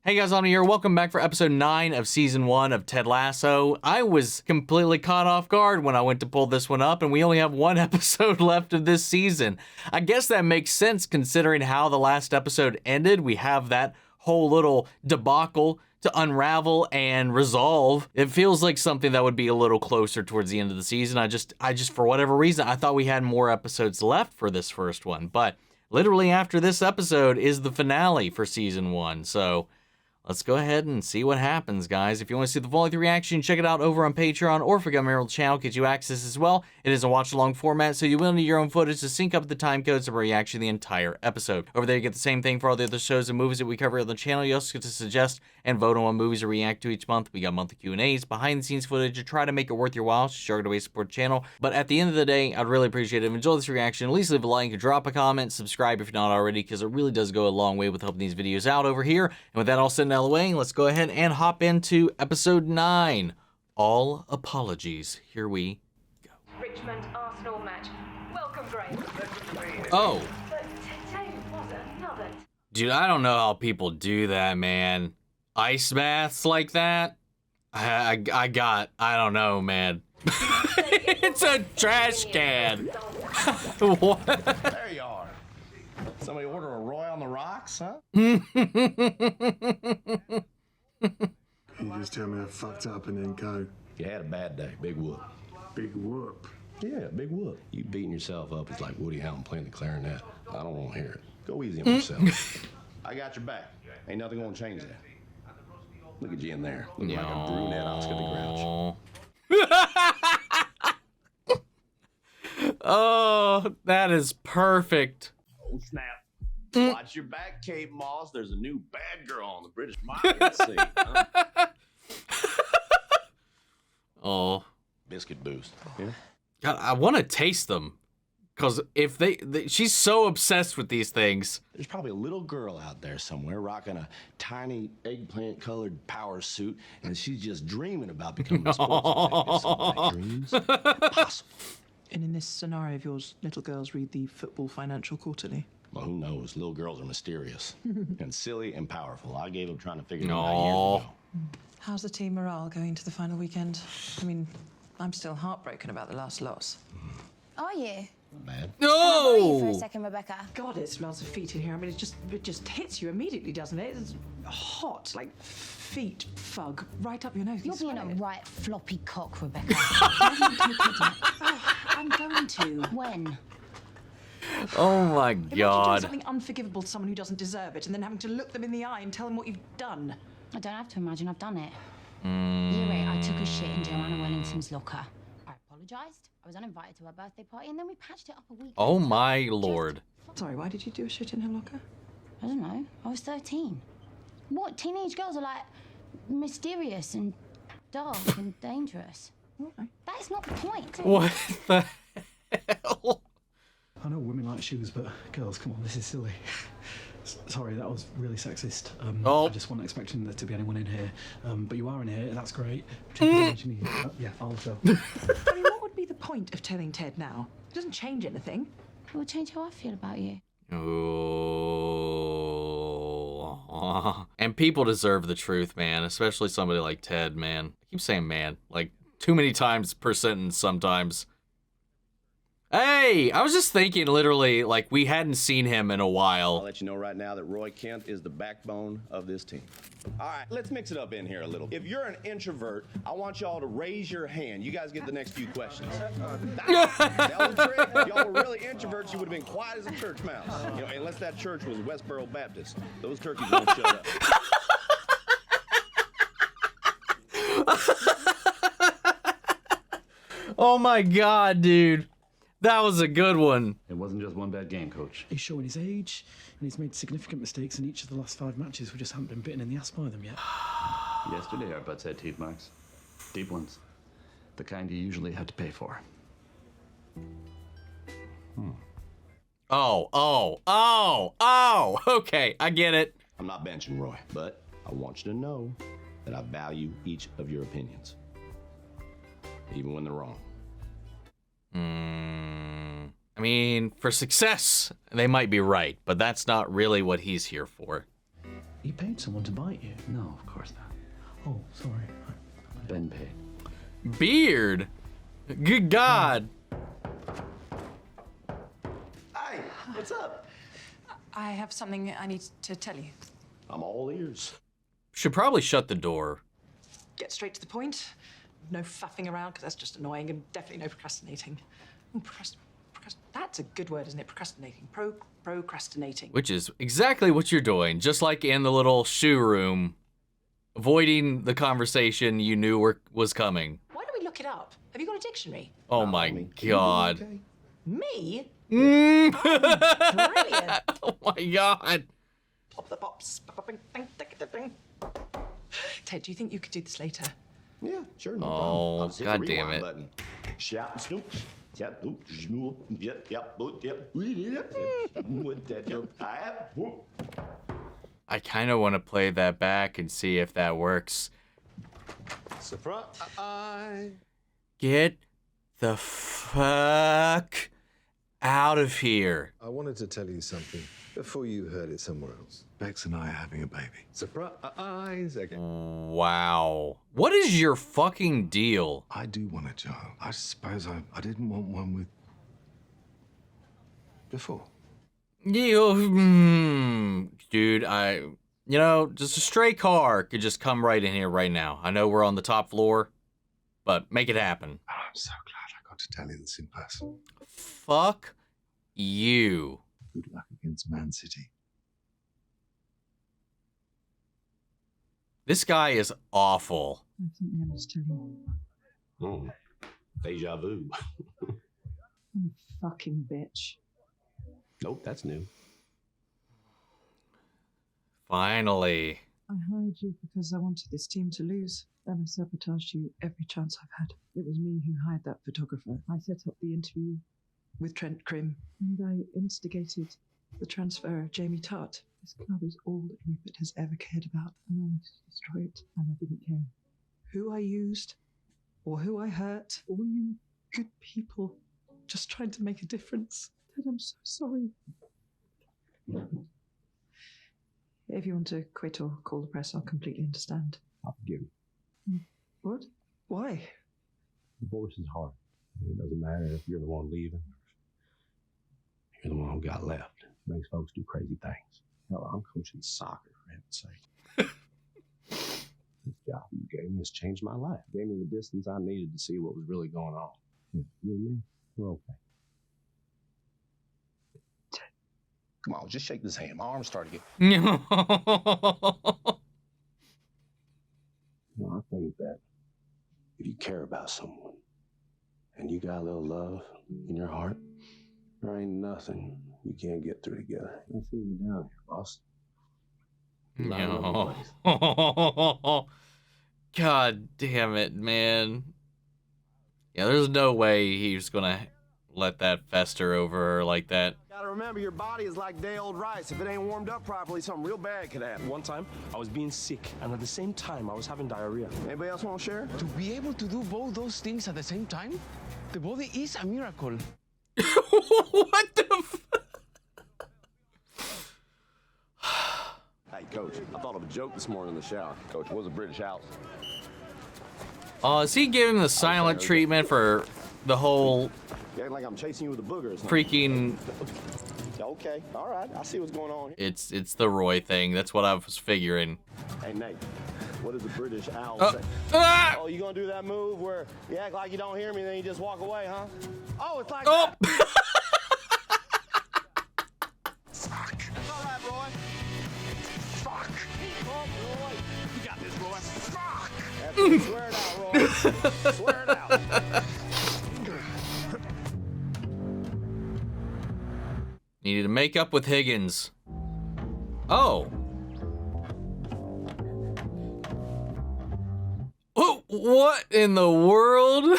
Hey guys, Lonnie here. Welcome back for episode 9 of season 1 of Ted Lasso. I was completely caught off guard when I went to pull this one up, and we only have one episode left of this season. I guess that makes sense considering how the last episode ended. We have that whole little debacle to unravel and resolve. It feels like something that would be a little closer towards the end of the season. I just for whatever reason, I thought we had more episodes left for this first one, but literally after this episode is the finale for season 1, so let's go ahead and see what happens, guys. If you want to see the full reaction, check it out over on Patreon, or if you got my Emerald channel, get you access as well. It is a watch-along format, so you will need your own footage to sync up the time codes of reaction the entire episode. Over there, you get the same thing for all the other shows and movies that we cover on the channel. You also get to suggest and vote on what movies to react to each month. We got monthly Q&As, behind-the-scenes footage to try to make it worth your while. Sure to support the channel. But at the end of the day, I'd really appreciate it. If you enjoy this reaction, at least leave a like, drop a comment, subscribe if you're not already, because it really does go a long way with helping these videos out over here. And with that all said and out of the way, let's go ahead and hop into episode 9. All apologies. Here we go. Richmond Arsenal match. Welcome, Grace. Oh. But today was another. Dude, I don't know how people do that, man. Ice baths like that? I don't know, man. It's a trash can. What? There you are. Somebody order a Roy on the rocks, huh? You just tell me I fucked up and then go. You had a bad day. Big whoop. Big whoop. Yeah, big whoop. You beating yourself up is like Woody Allen playing the clarinet. I don't want to hear it. Go easy on yourself. I got your back. Ain't nothing gonna change that. Look at you in there. Looking like a brunette Oscar the Grouch. Oh, that is perfect. Oh, snap. Watch your back, Kate Moss. There's a new bad girl on the British market scene, huh? Oh. Biscuit boost. Yeah. God, I want to taste them. Because if she's so obsessed with these things. There's probably a little girl out there somewhere rocking a tiny eggplant-colored power suit, and she's just dreaming about becoming a sports executive. Dreams? Impossible. And in this scenario of yours, little girls read the Football Financial Quarterly. Well, who knows? Little girls are mysterious and silly and powerful. I gave up trying to figure it out Aww. years ago. How's the team morale going to the final weekend? I mean, I'm still heartbroken about the last loss. Are you? Not bad. Can I breathe for a No! second, Rebecca? God, it smells of feet in here. I mean, it just hits you immediately, doesn't it? It's hot, like feet fug right up your nose. You're You being a smell it. right floppy cock, Rebecca. I'm going to. When? Oh my Imagine doing God. something unforgivable to someone who doesn't deserve it, and then having to look them in the eye and tell them what you've done. I don't have to imagine, I've done it. Year 8, I took a shit in Joanna Wellington's locker. I apologised. I was uninvited to her birthday party, and then we patched it up a week Oh later. my Lord. Sorry, why did you do a shit in her locker? I don't know. I was 13. What? Teenage girls are like mysterious and dark and dangerous. Okay. That is not the point. What the hell? I know women like shoes, but girls, come on, this is silly. Sorry, that was really sexist. Oh. I just wasn't expecting there to be anyone in here. But you are in here, that's great. Check the bench in here. Yeah, I'll go. I mean, what would be the point of telling Ted now? It doesn't change anything. It will change how I feel about you. Oh. And people deserve the truth, man. Especially somebody like Ted, man. I keep saying man, like too many times per sentence sometimes. Hey, I was just thinking literally like we hadn't seen him in a I'll while. let you know right now that Roy Kent is the backbone of this team. All right, let's mix it up in here a little. If you're an introvert, I want y'all to raise your hand. You guys get the next few questions. That was a trick. If y'all were really introverts, you would have been quiet as a church mouse. You know, unless that church was Westboro Baptist. Those turkeys won't shut up. Oh my God, dude. That was a good one. It wasn't just one bad game, Coach. He's showing his age, and he's made significant mistakes in each of the last 5 matches. We just haven't been bitten in the ass by them yet. Yesterday, our butts had teeth marks. Deep ones. The kind you usually have to pay for. Oh, okay, I get it. I'm not benching Roy, but I want you to know that I value each of your opinions, even when they're wrong. I mean, for success, they might be right, but that's not really what he's here for. You paid someone to bite you? No, of course not. Oh, sorry. Ben paid. Beard. Good God. Hi, what's up? I have something I need to tell you. I'm all ears. Should probably shut the door. Get straight to the point. No faffing around, because that's just annoying, and definitely no procrastinating. That's a good word, isn't it? Procrastinating. Procrastinating. Which is exactly what you're doing, just like in the little shoe room, avoiding the conversation you knew was coming. Why don't we look it up? Have you got a dictionary? Oh my God. Okay. Me? Mm. Brilliant. Oh my God. Pop the pops. Ted, do you think you could do this later? Yeah, sure, no Oh, problem. I'll just hit the God damn rewind it. button. Shout, snoop. Yep, oop, shmoo, yep, yep, oop, yep. With that, whoop. I kind of want to play that back and see if that works. Surprise. Get the fuck out of here. I wanted to tell you something before you heard it somewhere else. Bex and I are having a baby. Surprise! Again. Wow. What is your fucking deal? I do want a child. I suppose I didn't want one with... before. Dude, just a stray car could just come right in here right now. I know we're on the top floor, but make it happen. And I'm so glad I got to tell you this in person. Fuck you. Good luck against Man City. This guy is awful. I think I must tell you. Deja vu. You fucking bitch. Nope, that's new. Finally. I hired you because I wanted this team to lose, and I sabotaged you every chance I've had. It was me who hired that photographer. I set up the interview with Trent Krim, and I instigated the transfer of Jamie Tartt. This club is all that Rupert has ever cared about, and I wanted to destroy it, and I didn't care who I used or who I hurt. All you good people just trying to make a difference. Ted, I'm so sorry. If you want to quit or call the press, I'll completely understand. I'll forgive you. What? Why? Divorce is hard. It doesn't matter if you're the one leaving or if you're the one who got left. It makes folks do crazy things. Hell, I'm coaching soccer, for heaven's sake. This job you gave me has changed my life. It gave me the distance I needed to see what was really going on. Yeah, you and me, we're okay. Come on, just shake this hand. My arms start to get... You know, I think that if you care about someone and you got a little love in your heart, there ain't nothing you can't get through together. I see you down here, boss. No. God damn it, man. Yeah, there's no way he's gonna let that fester over her like that. Gotta remember, your body is like day-old rice. If it ain't warmed up properly, something real bad could happen. One time, I was being sick, and at the same time, I was having diarrhea. Anybody else want to share? To be able to do both those things at the same time, the body is a miracle. What the f... Hey, Coach, I thought of a joke this morning in the shower. Coach, it was a British house. Oh, is he giving the silent treatment for the whole You act like I'm chasing you with a booger or something. freaking... Okay, all right, I see what's going on here. It's the Roy thing. That's what I was figuring. Hey, Nate, what does the British owl say? Ah! Oh, you gonna do that move where you act like you don't hear me, then you just walk away, huh? Oh, it's like Oh! that. Fuck. That's all right, Roy. Fuck. Keep up, Roy. You got this, Roy. Fuck. That's it. Swear it out, Roy. Swear it out. Needed to make up with Higgins. Oh. Oh, what in the world?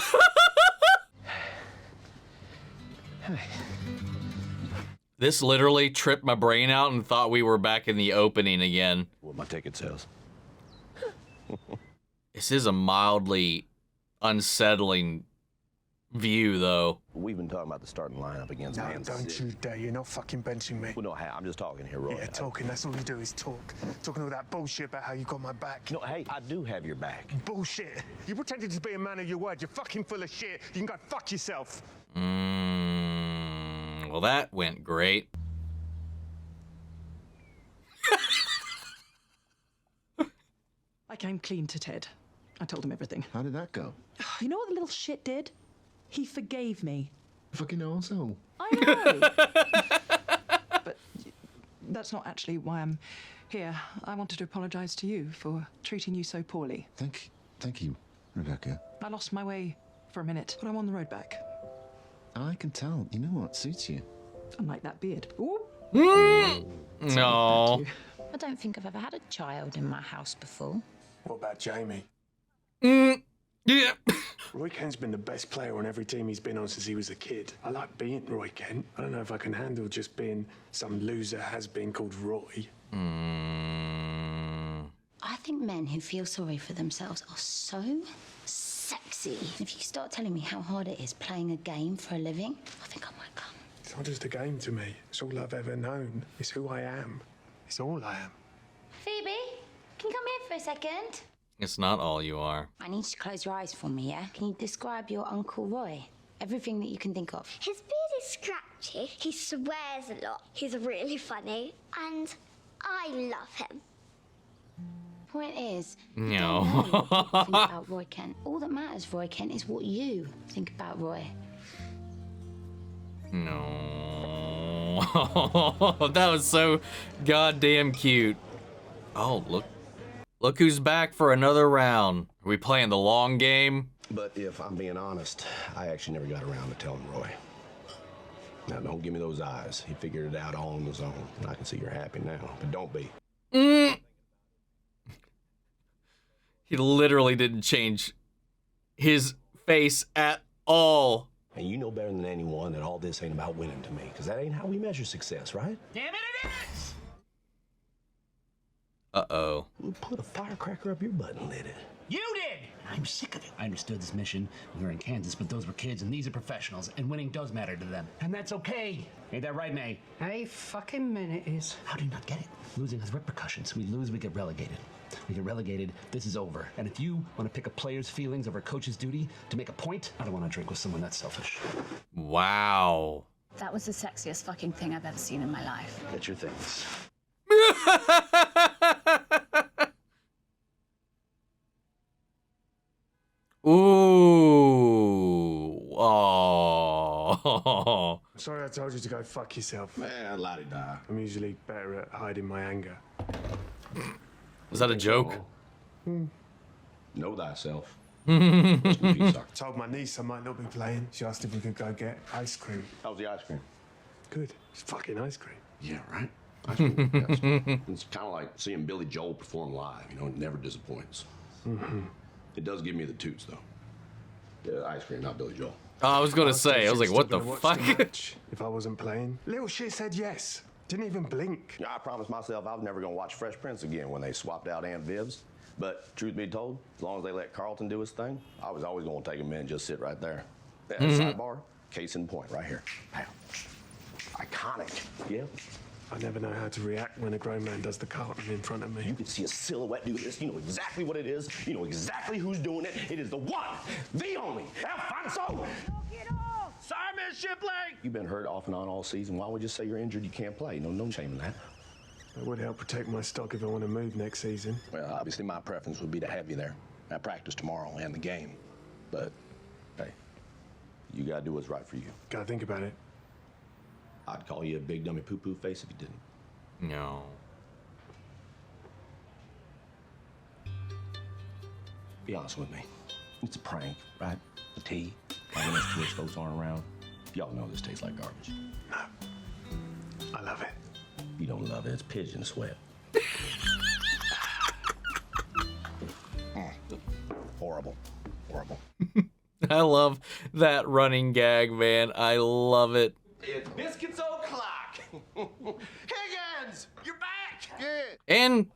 This literally tripped my brain out and thought we were back in the opening again. What my ticket says. This is a mildly unsettling view, though. We've been talking about the starting lineup against No, Man don't City. you dare. You're not fucking benching me. Well, no, hey, I'm just talking here, Roy. Yeah, talking. That's all you do is talk. Talking all that bullshit about how you got my back. No, hey, I do have your back. Bullshit. You pretended to be a man of your word. You're fucking full of shit. You can go fuck yourself. Well, that went great. I came clean to Ted. I told him everything. How did that go? You know what the little shit did? He forgave me. Fucking arsehole. I know. But that's not actually why I'm here. I wanted to apologize to you for treating you so poorly. Thank you, Rebecca. I lost my way for a minute, but I'm on the road back. I can tell. You know what suits you? Unlike that beard. Ooh. No. I don't think I've ever had a child in my house before. What about Jamie? Yeah. Roy Kent's been the best player on every team he's been on since he was a kid. I like being Roy Kent. I don't know if I can handle just being some loser has-been called Roy. I think men who feel sorry for themselves are so sexy. If you start telling me how hard it is playing a game for a living, I think I might come. It's not just a game to me. It's all I've ever known. It's who I am. It's all I am. Phoebe, can you come here for a second? It's not all you are. I need you to close your eyes for me, yeah? Can you describe your Uncle Roy? Everything that you can think of. His beard is scratchy. He swears a lot. He's really funny. And I love him. Point is, No. you don't know what people think about Roy Kent. All that matters, Roy Kent, is what you think about Roy. No. That was so goddamn cute. Oh, look. Look who's back for another round. Are we playing the long game? But if I'm being honest, I actually never got around to telling Roy. Now, don't give me those eyes. He figured it out all on his own. I can see you're happy now, but don't be. He literally didn't change his face at all. And you know better than anyone that all this ain't about winning to me, because that ain't how we measure success, right? Damn it, it is! Uh-oh. Who put a firecracker up your butt and lit it? You did! I'm sick of it. I understood this mission when we were in Kansas, but those were kids and these are professionals, and winning does matter to them. And that's okay. Ain't that right, May? Hey, fucking minute is. How do you not get it? Losing has repercussions. We lose, we get relegated. We get relegated, this is over. And if you want to pick a player's feelings over a coach's duty to make a point, I don't want to drink with someone that's selfish. Wow. That was the sexiest fucking thing I've ever seen in my life. Get your things. Ooh. Oh. Sorry I told you to go fuck yourself. Man, la-di-da. I'm usually better at hiding my anger. Was that a joke? Know thyself. Told my niece I might not be playing. She asked if we could go get ice cream. How's the ice cream? Good. It's fucking ice cream. Yeah, right? Ice cream is the best. It's kind of like seeing Billy Joel perform live. You know, it never disappoints. It does give me the toots, though. Yeah, ice cream, not Billy Joel. Oh, I was gonna say, I was like, what the fuck? If I wasn't playing. Little shit said yes. Didn't even blink. I promised myself I was never going to watch Fresh Prince again when they swapped out Aunt Viv's. But truth be told, as long as they let Carlton do his thing, I was always going to take a minute and just sit right there. Yeah, sidebar, case in point, right here. Bam. Iconic. Yeah. I never know how to react when a grown man does the Carlton in front of me. You can see a silhouette do this. You know exactly what it is. You know exactly who's doing it. It is the one, the only, Alfonso. Sorry, Miss Shipley! You've been hurt off and on all season. Why would you say you're injured? You can't play. No shame in that. That would help protect my stock if I want to move next season. Well, obviously my preference would be to have you there at practice tomorrow and the game. But, hey, you gotta do what's right for you. Gotta think about it. I'd call you a big dummy poo-poo face if you didn't. No. Be honest with me. It's a prank, right? A tea. Like when those Twitch folks aren't around. Y'all know this tastes like garbage. No. I love it. You don't love it. It's pigeon sweat. Horrible. Horrible. I love that running gag, man. I love it. It's Biscuits O'Clock. Higgins, you're back. Good. And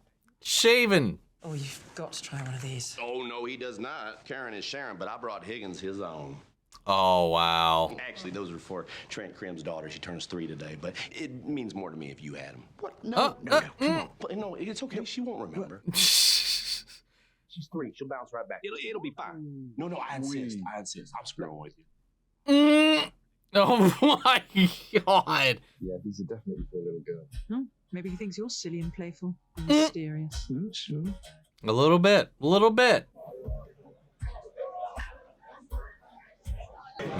shaven. Oh, you've got to try one of these. Oh, no, he does not. Karen is sharing, but I brought Higgins his own. Oh, wow. Actually, those are for Trent Crim's daughter. She turns 3 today, but it means more to me if you had them. What? No, come on. No, it's okay. She won't remember. She's 3. She'll bounce right back. It'll be fine. No, I insist. I'm screwing with you. Oh my God. Yeah, these are definitely for a little girl. Hmm? Maybe he thinks you're silly and playful and mysterious. Sure. A little bit.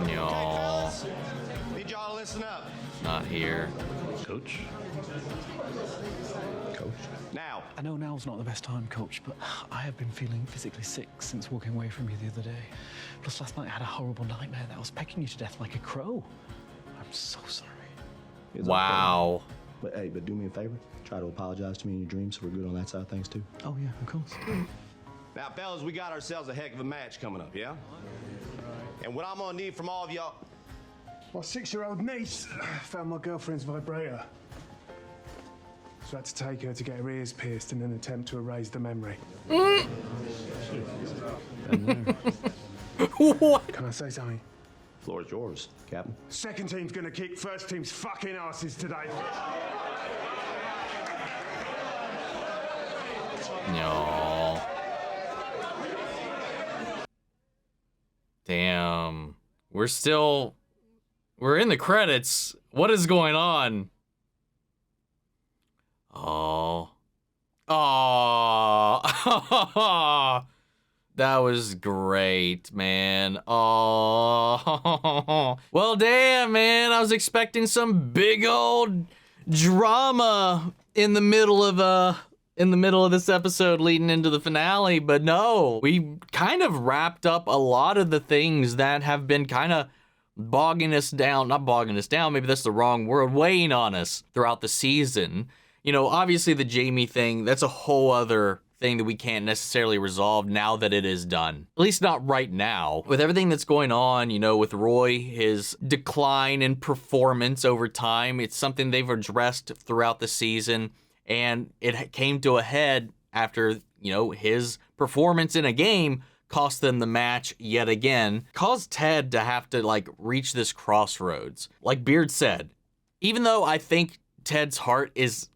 No. Need y'all to listen up. Not here. Coach? Now. I know now's not the best time, Coach, but I have been feeling physically sick since walking away from you the other day. Plus, last night I had a horrible nightmare that I was pecking you to death like a crow. I'm so sorry. Wow. Okay. But do me a favor. Try to apologize to me in your dreams so we're good on that side of things, too. Oh, yeah, of course. Now, fellas, we got ourselves a heck of a match coming up, yeah? And what I'm gonna need from all of y'all... My 6-year-old niece found my girlfriend's vibrator. So I had to take her to get her ears pierced in an attempt to erase the memory. What? Can I say something? Floor is yours, Captain. Second team's gonna kick first team's fucking asses today. No. Damn. We're in the credits. What is going on? Oh. That was great, man. Oh. Well, damn, man. I was expecting some big old drama in the middle of this episode leading into the finale, but no. We kind of wrapped up a lot of the things that have been kind of bogging us down. Not bogging us down, maybe that's the wrong word. Weighing on us throughout the season. You know, obviously the Jamie thing, that's a whole other thing that we can't necessarily resolve now that it is done. At least not right now. With everything that's going on, you know, with Roy, his decline in performance over time, it's something they've addressed throughout the season, and it came to a head after, you know, his performance in a game cost them the match yet again, caused Ted to have to, like, reach this crossroads. Like Beard said, even though I think Ted's heart is,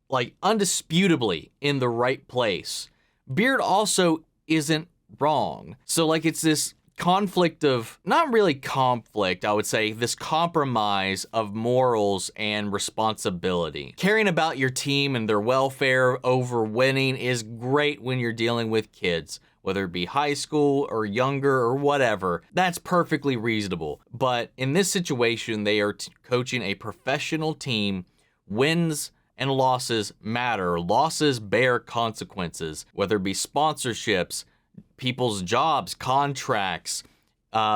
like, undisputably in the right place, Beard also isn't wrong. So, like, it's this conflict of, not really conflict, I would say, this compromise of morals and responsibility. Caring about your team and their welfare over winning is great when you're dealing with kids, whether it be high school or younger or whatever. That's perfectly reasonable. But in this situation, they are coaching a professional team. Wins and losses matter. Losses bear consequences, whether it be sponsorships, people's jobs, contracts,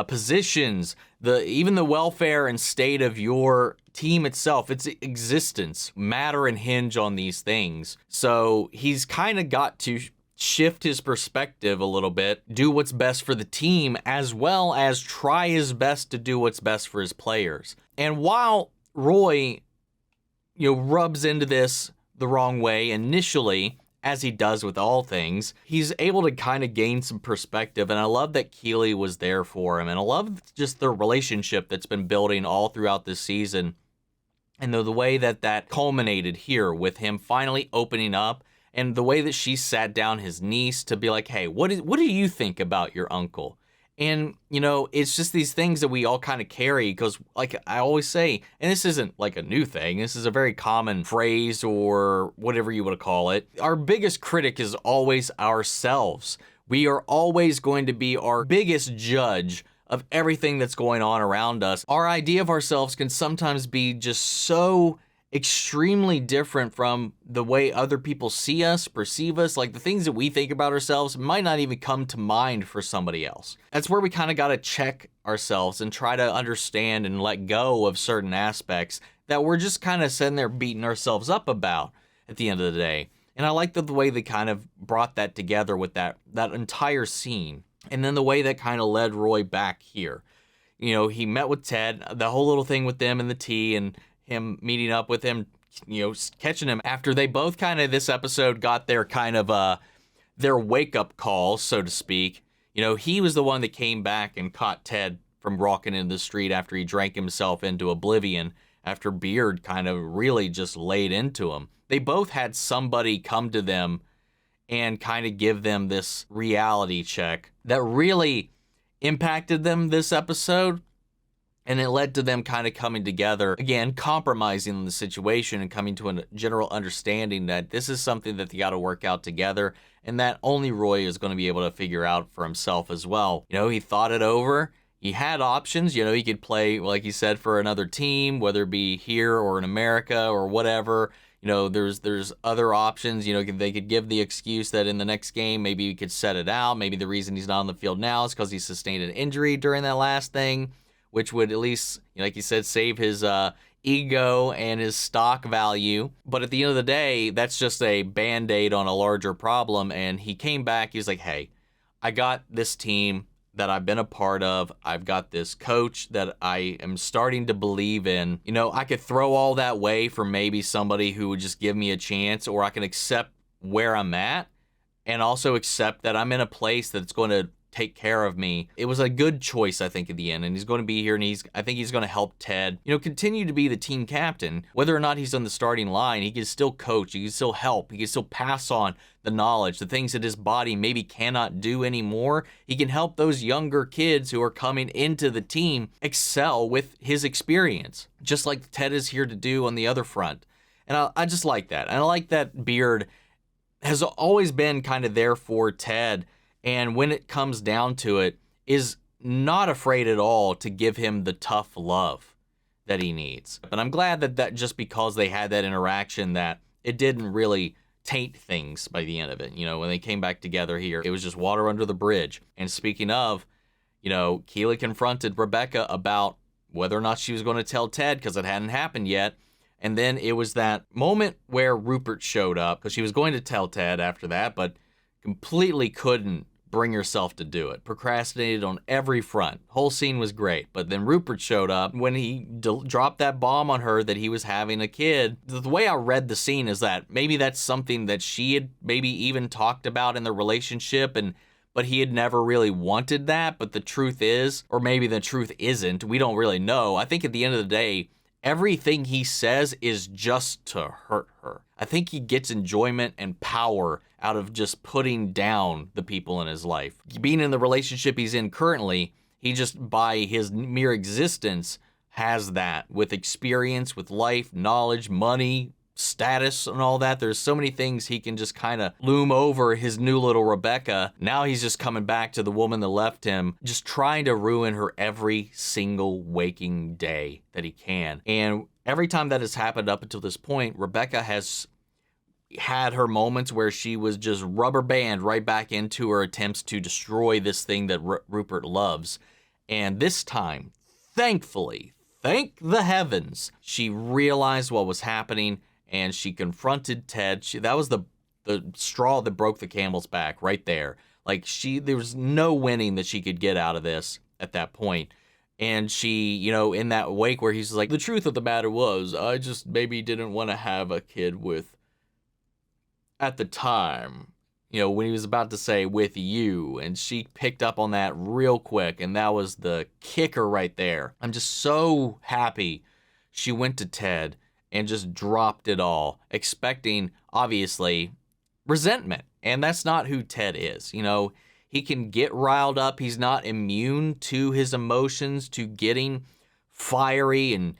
positions, even the welfare and state of your team itself, its existence, matter and hinge on these things. So he's kind of got to shift his perspective a little bit, do what's best for the team, as well as try his best to do what's best for his players. And while Roy, you know, rubs into this the wrong way initially, as he does with all things, he's able to kind of gain some perspective. And I love that Keeley was there for him. And I love just the relationship that's been building all throughout this season. And the way that culminated here with him finally opening up, and the way that she sat down his niece to be like, hey, what do you think about your uncle? And, you know, it's just these things that we all kind of carry because, like I always say, and this isn't like a new thing, this is a very common phrase or whatever you want to call it. Our biggest critic is always ourselves. We are always going to be our biggest judge of everything that's going on around us. Our idea of ourselves can sometimes be just so extremely different from the way other people see us, perceive us. Like the things that we think about ourselves might not even come to mind for somebody else. That's where we kind of got to check ourselves and try to understand and let go of certain aspects that we're just kind of sitting there beating ourselves up about at the end of the day. And I like the way they kind of brought that together with that entire scene. And then the way that kind of led Roy back here. You know, he met with Ted, the whole little thing with them and the tea, and him meeting up with him, you know, catching him after they both kind of this episode got their kind of their wake up call, so to speak. You know, he was the one that came back and caught Ted from walking into the street after he drank himself into oblivion, after Beard kind of really just laid into him. They both had somebody come to them and kind of give them this reality check that really impacted them this episode. And it led to them kind of coming together, again, compromising the situation and coming to a general understanding that this is something that they got to work out together, and that only Roy is going to be able to figure out for himself as well. You know, he thought it over. He had options. You know, he could play, like he said, for another team, whether it be here or in America or whatever. You know, there's other options. You know, they could give the excuse that in the next game, maybe he could set it out. Maybe the reason he's not on the field now is because he sustained an injury during that last thing, which would at least, you know, like you said, save his ego and his stock value. But at the end of the day, that's just a Band-Aid on a larger problem. And he came back. He was like, hey, I got this team that I've been a part of. I've got this coach that I am starting to believe in. You know, I could throw all that away for maybe somebody who would just give me a chance, or I can accept where I'm at and also accept that I'm in a place that's going to take care of me. It was a good choice, I think, at the end, and he's going to be here, and I think he's going to help Ted, you know, continue to be the team captain. Whether or not he's on the starting line, he can still coach, he can still help, he can still pass on the knowledge, the things that his body maybe cannot do anymore. He can help those younger kids who are coming into the team excel with his experience, just like Ted is here to do on the other front. And I just like that. And I like that Beard has always been kind of there for Ted, and when it comes down to it, is not afraid at all to give him the tough love that he needs. But I'm glad that just because they had that interaction, that it didn't really taint things by the end of it. You know, when they came back together here, it was just water under the bridge. And speaking of, you know, Keeley confronted Rebecca about whether or not she was going to tell Ted, because it hadn't happened yet. And then it was that moment where Rupert showed up, because she was going to tell Ted after that, but completely couldn't bring herself to do it. Procrastinated on every front. Whole scene was great. But then Rupert showed up when he dropped that bomb on her that he was having a kid. The way I read the scene is that maybe that's something that she had maybe even talked about in the relationship, but he had never really wanted that. But the truth is, or maybe the truth isn't, we don't really know. I think at the end of the day, everything he says is just to hurt her. I think he gets enjoyment and power out of just putting down the people in his life. Being in the relationship he's in currently, he just by his mere existence has that, with experience, with life, knowledge, money, status, and all that. There's so many things he can just kind of loom over his new little Rebecca. Now he's just coming back to the woman that left him, just trying to ruin her every single waking day that he can. And every time that has happened up until this point, Rebecca has had her moments where she was just rubber band right back into her attempts to destroy this thing that Rupert loves. And this time, thankfully, thank the heavens, she realized what was happening and she confronted Ted. That was the straw that broke the camel's back right there. Like, there was no winning that she could get out of this at that point. And she, you know, in that wake where he's like, the truth of the matter was, I just maybe didn't want to have a kid with, at the time, you know, when he was about to say with you, and she picked up on that real quick, and that was the kicker right there. I'm just so happy she went to Ted and just dropped it all, expecting, obviously, resentment. And that's not who Ted is. You know, he can get riled up. He's not immune to his emotions, to getting fiery and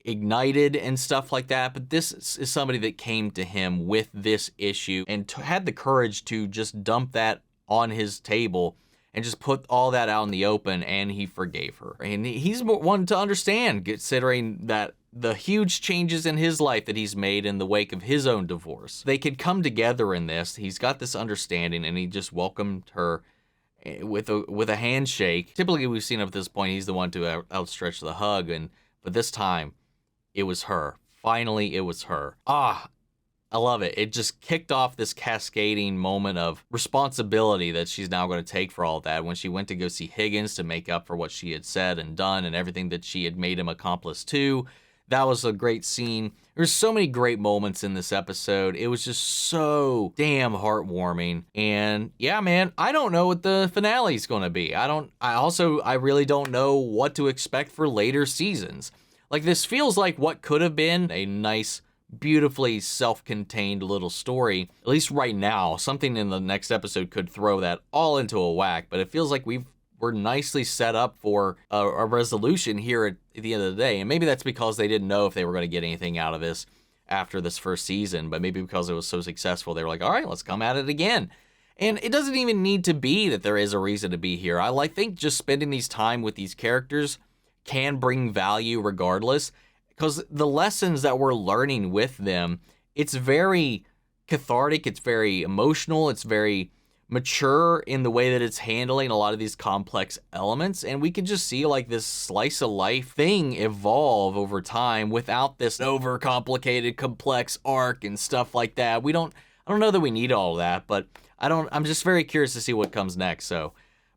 ignited and stuff like that. But this is somebody that came to him with this issue and had the courage to just dump that on his table and just put all that out in the open, and he forgave her. And he's one to understand, considering that the huge changes in his life that he's made in the wake of his own divorce. They could come together in this. He's got this understanding, and he just welcomed her with a handshake. Typically, we've seen up to this point, he's the one to outstretch the hug, but this time, it was her. Finally, it was her. I love it. It just kicked off this cascading moment of responsibility that she's now going to take for all that. When she went to go see Higgins to make up for what she had said and done and everything that she had made him accomplish too, That was a great scene. There's so many great moments in this episode. It was just so damn heartwarming. And yeah, man, I don't know what the finale is going to be. I really don't know what to expect for later seasons. Like, this feels like what could have been a nice, beautifully self-contained little story. At least right now, something in the next episode could throw that all into a whack, but it feels like we're nicely set up for a resolution here at the end of the day. And maybe that's because they didn't know if they were going to get anything out of this after this first season, but maybe because it was so successful, they were like, all right, let's come at it again. And it doesn't even need to be that there is a reason to be here. I think just spending these time with these characters can bring value regardless, because the lessons that we're learning with them, it's very cathartic, it's very emotional, it's very mature in the way that it's handling a lot of these complex elements, and we can just see like this slice of life thing evolve over time without this overcomplicated, complex arc and stuff like that. I don't know that we need all of that, but I'm just very curious to see what comes next.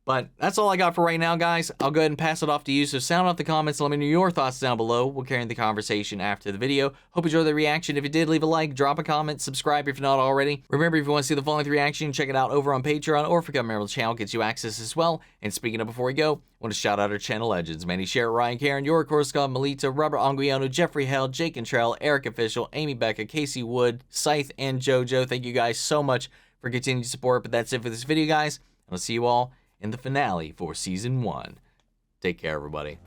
But that's all I got for right now, guys. I'll go ahead and pass it off to you. So sound off the comments and let me know your thoughts down below. We'll carry on the conversation after the video. Hope you enjoyed the reaction. If you did, leave a like, drop a comment, subscribe if you're not already. Remember, if you want to see the full length reaction, check it out over on Patreon, or if you become a member of the channel, gets you access as well. And speaking of before we go, I want to shout out our channel legends: Manny, Sherritt, Ryan, Karen, York, Scott, Melita, Robert Anguiano, Jeffrey Hell, Jake and Trell, Eric Official, Amy Becca, Casey Wood, Scythe, and JoJo. Thank you guys so much for continued support. But that's it for this video, guys. I'll see you all in the finale for Season 1. Take care, everybody.